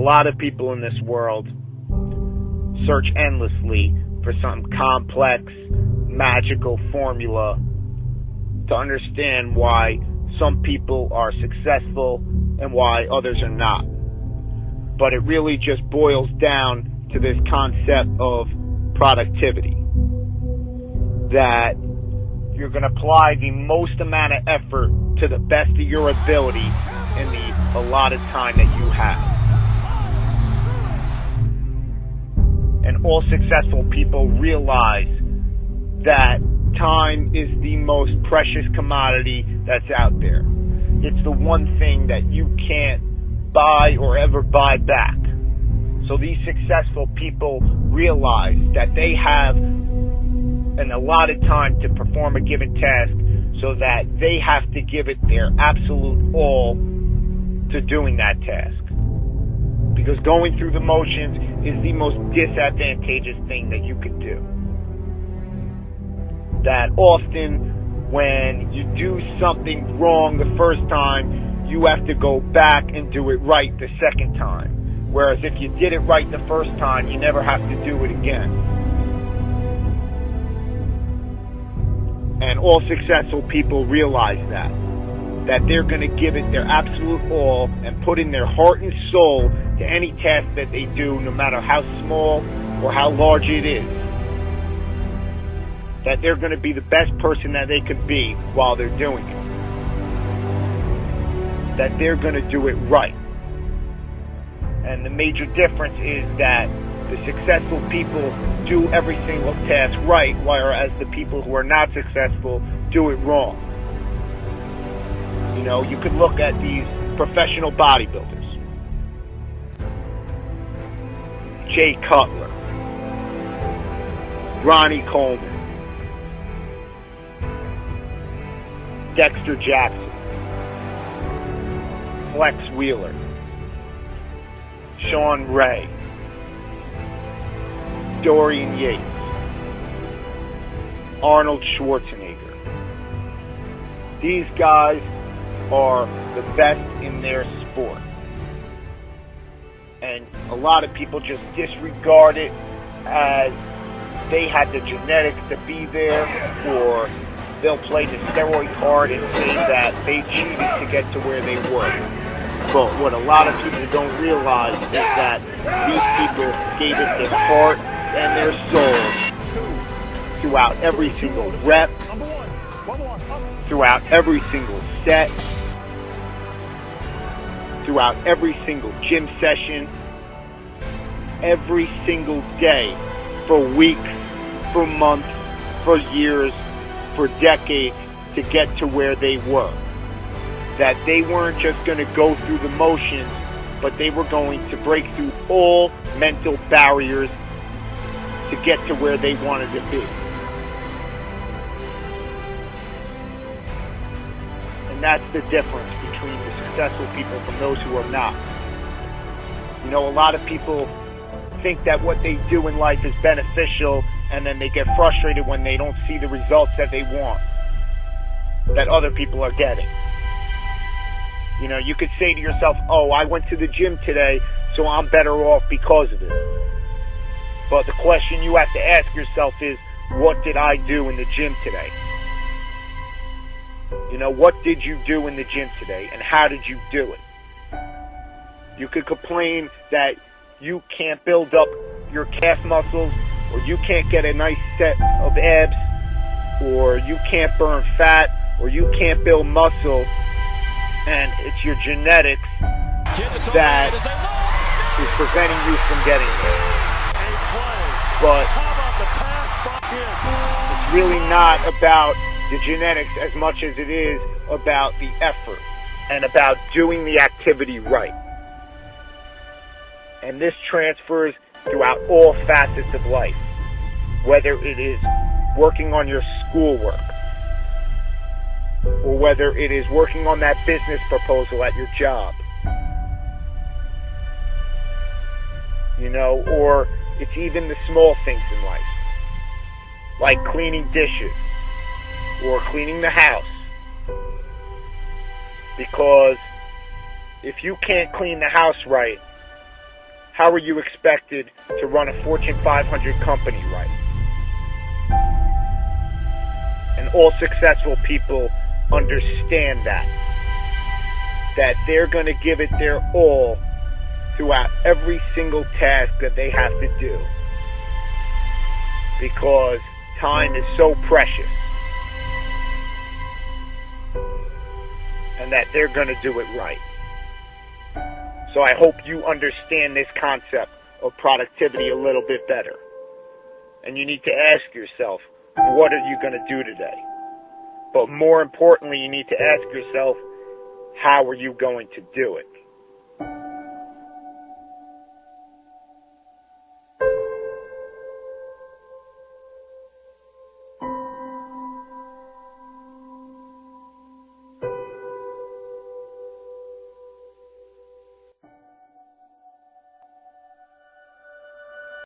lot of people in this world search endlessly for some complex, magical formula to understand why some people are successful and why others are not. But it really just boils down to this concept of productivity. That you're going to apply the most amount of effort to the best of your ability in the allotted time that you have. And all successful people realize that time is the most precious commodity that's out there. It's the one thing that you can't buy or ever buy back. So these successful people realize that they have an allotted time to perform a given task, so that they have to give it their absolute all to doing that task. Because going through the motions is the most disadvantageous thing that you could do. That often when you do something wrong the first time, you have to go back and do it right the second time. Whereas if you did it right the first time, you never have to do it again. And all successful people realize that they're going to give it their absolute all and put in their heart and soul to any task that they do, no matter how small or how large it is. That they're going to be the best person that they could be while they're doing it. That they're going to do it right. And the major difference is that the successful people do every single task right, whereas the people who are not successful do it wrong. You know, you could look at these professional bodybuilders. Jay Cutler, Ronnie Coleman, Dexter Jackson, Flex Wheeler, Sean Ray, Dorian Yates, Arnold Schwarzenegger. These guys are the best in their sport. And a lot of people just disregard it as they had the genetics to be there, or they'll play the steroid card and say that they cheated to get to where they were. But what a lot of people don't realize is that these people gave it their heart and their soul throughout every single rep, throughout every single set, throughout every single gym session, every single day, for weeks, for months, for years, for decades, to get to where they were. That they weren't just going to go through the motions, but they were going to break through all mental barriers to get to where they wanted to be. And that's the difference between the successful people from those who are not. You know, a lot of people think that what they do in life is beneficial, and then they get frustrated when they don't see the results that they want, that other people are getting. You know, you could say to yourself, oh, I went to the gym today, so I'm better off because of it. But the question you have to ask yourself is, what did I do in the gym today? You know, what did you do in the gym today, and how did you do it? You could complain that you can't build up your calf muscles, or you can't get a nice set of abs, or you can't burn fat, or you can't build muscle, and it's your genetics that is preventing you from getting there. But it's really not about the genetics as much as it is about the effort and about doing the activity right. And this transfers throughout all facets of life, whether it is working on your schoolwork, or whether it is working on that business proposal at your job, you know, or it's even the small things in life, like cleaning dishes or cleaning the house. Because if you can't clean the house right, how are you expected to run a Fortune 500 company right? And all successful people understand that they're going to give it their all throughout every single task that they have to do, because time is so precious, and that they're going to do it right. So I hope you understand this concept of productivity a little bit better. And you need to ask yourself, what are you going to do today? But more importantly, you need to ask yourself, how are you going to do it?